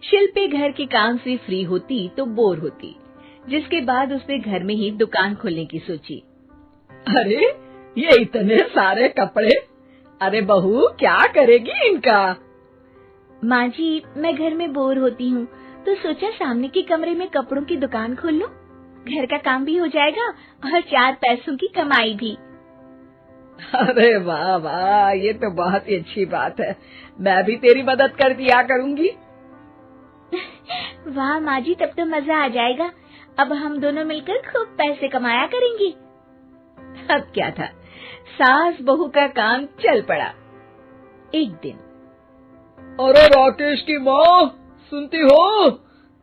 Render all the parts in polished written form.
शिल्पी घर के काम से फ्री होती तो बोर होती, जिसके बाद उसने घर में ही दुकान खोलने की सोची। अरे ये इतने सारे कपड़े, अरे बहू क्या करेगी इनका? माँ जी, मैं घर में बोर होती हूँ तो सोचा सामने के कमरे में कपड़ों की दुकान खोल लो। घर का काम भी हो जाएगा और 4 पैसों की कमाई भी। अरे वाह वाह, ये तो बहुत ही अच्छी बात है। मैं भी तेरी मदद कर दिया करूंगी। वाह माँ जी, तब तो मजा आ जाएगा। अब हम दोनों मिलकर खूब पैसे कमाया करेंगे। अब क्या था, सास बहू का काम चल पड़ा। एक दिन, अरे राकेश की माँ, सुनती हो?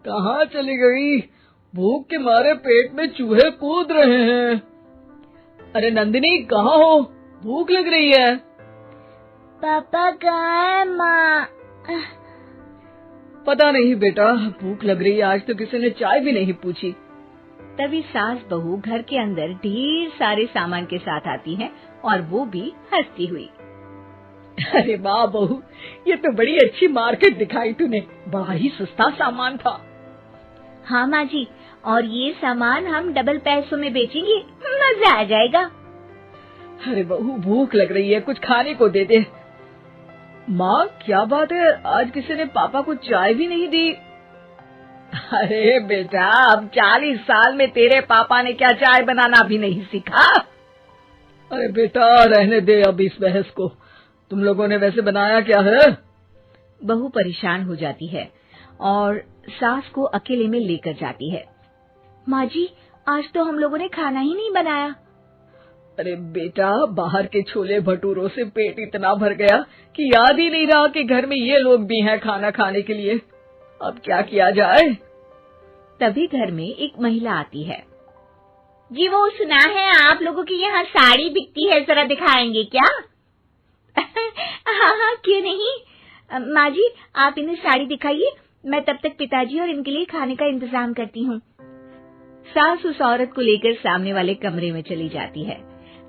कहाँ चली गई? भूख के मारे पेट में चूहे कूद रहे हैं। अरे नंदिनी, कहाँ हो? भूख लग रही है। पापा कहाँ है माँ? पता नहीं बेटा, भूख लग रही है। आज तो किसी ने चाय भी नहीं पूछी। तभी सास बहू घर के अंदर ढेर सारे सामान के साथ आती है और वो भी हंसती हुई। अरे वाह बहू, ये तो बड़ी अच्छी मार्केट दिखाई तूने। बड़ा ही सस्ता सामान था। हाँ माँ जी, और ये सामान हम डबल पैसों में बेचेंगे, मजा आ जाएगा। अरे बहू, भूख लग रही है, कुछ खाने को दे दे। माँ क्या बात है, आज किसी ने पापा को चाय भी नहीं दी? अरे बेटा, अब 40 साल में तेरे पापा ने क्या चाय बनाना भी नहीं सीखा? अरे बेटा रहने दे अब इस बहस को। तुम लोगों ने वैसे बनाया क्या है? बहू परेशान हो जाती है और सास को अकेले में लेकर जाती है। माँ जी, आज तो हम लोगों ने खाना ही नहीं बनाया। अरे बेटा, बाहर के छोले भटूरों से पेट इतना भर गया कि याद ही नहीं रहा कि घर में ये लोग भी हैं खाना खाने के लिए। अब क्या किया जाए? तभी घर में एक महिला आती है। जी, वो सुना है आप लोगों की यहाँ साड़ी बिकती है, जरा दिखाएंगे क्या? हाँ हाँ, क्यों नहीं। माँ जी, आप इन्हें साड़ी दिखाइए, मैं तब तक पिताजी और इनके लिए खाने का इंतजाम करती हूँ। सास उस औरत को लेकर सामने वाले कमरे में चली जाती है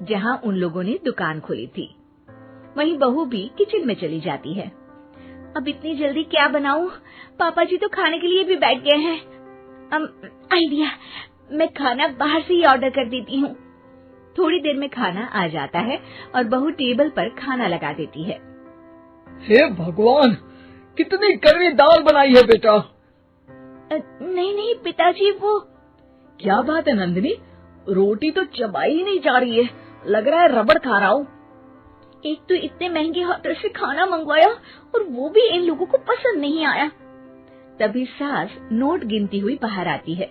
जहाँ उन लोगों ने दुकान खोली थी। वहीं बहू भी किचन में चली जाती है। अब इतनी जल्दी क्या बनाऊं? पापा जी तो खाने के लिए भी बैठ गए हैं। आइडिया, मैं खाना बाहर से ही ऑर्डर कर देती हूँ। थोड़ी देर में खाना आ जाता है और बहू टेबल पर खाना लगा देती है। हे भगवान, कितनी कड़वी दाल बनाई है बेटा। नहीं नहीं पिताजी, वो क्या बात है नंदिनी, रोटी तो चबाई ही नहीं जा रही है, लग रहा है रबड़ खा रहा हूँ। एक तो इतने महंगे होटल से खाना मंगवाया और वो भी इन लोगों को पसंद नहीं आया। तभी सास नोट गिनती हुई बाहर आती है।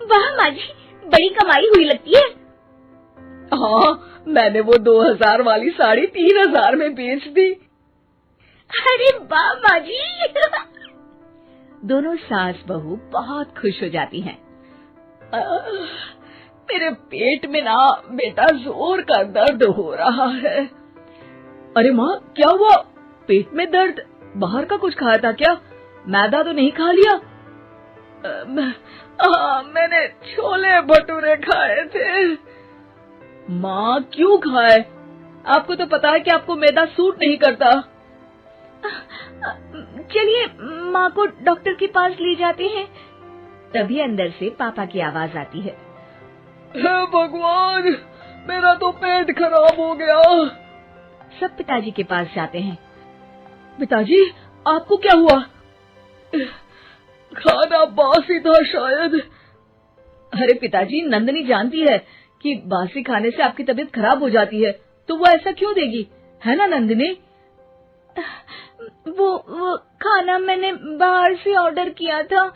वाह माँ जी, बड़ी कमाई हुई लगती है। हाँ, मैंने वो 2000 वाली साड़ी 3000 में बेच दी। अरे वाह माँ जी। दोनों सास बहू बहुत खुश हो जाती हैं। मेरे पेट में ना बेटा जोर का दर्द हो रहा है। अरे माँ, क्या हुआ? पेट में दर्द? बाहर का कुछ खाया था क्या? मैदा तो नहीं खा लिया? मैंने छोले भटूरे खाए थे। माँ क्यों खाए? आपको तो पता है कि आपको मैदा सूट नहीं करता। चलिए माँ को डॉक्टर के पास ले जाते हैं। तभी अंदर से पापा की आवाज आती है। हे भगवान, मेरा तो पेट खराब हो गया। सब पिताजी के पास जाते हैं। पिताजी, आपको क्या हुआ? खाना बासी था शायद। अरे पिताजी, नंदिनी जानती है कि बासी खाने से आपकी तबीयत खराब हो जाती है, तो वो ऐसा क्यों देगी, है ना नंदिनी? वो खाना मैंने बाहर से ऑर्डर किया था।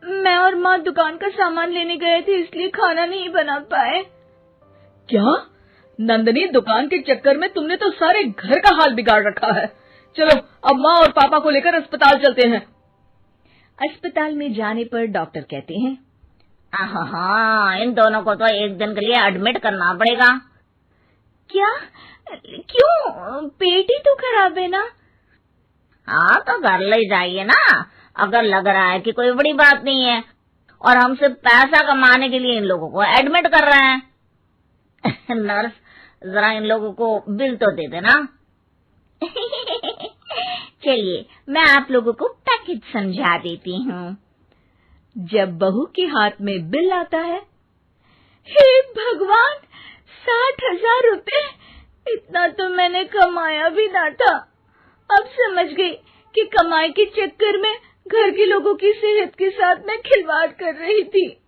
मैं और माँ दुकान का सामान लेने गए थे, इसलिए खाना नहीं बना पाए। क्या नंदिनी, दुकान के चक्कर में तुमने तो सारे घर का हाल बिगाड़ रखा है। चलो अब माँ और पापा को लेकर अस्पताल चलते हैं। अस्पताल में जाने पर डॉक्टर कहते हैं, हाँ, इन दोनों को तो एक दिन के लिए एडमिट करना पड़ेगा। क्या? क्यों? पेट ही तो खराब है ना। हाँ, तो घर ले जाइए ना, अगर लग रहा है कि कोई बड़ी बात नहीं है और हम सिर्फ पैसा कमाने के लिए इन लोगों को एडमिट कर रहे हैं। नर्स, जरा इन लोगों को बिल तो दे देना। चलिए, मैं आप लोगों को पैकेज हित समझा देती हूँ। जब बहू के हाथ में बिल आता है, हे भगवान, 60,000 रुपए! इतना तो मैंने कमाया भी ना था। अब समझ गई कि कमाई के चक्कर में घर के लोगों की सेहत के साथ मैं खिलवाड़ कर रही थी।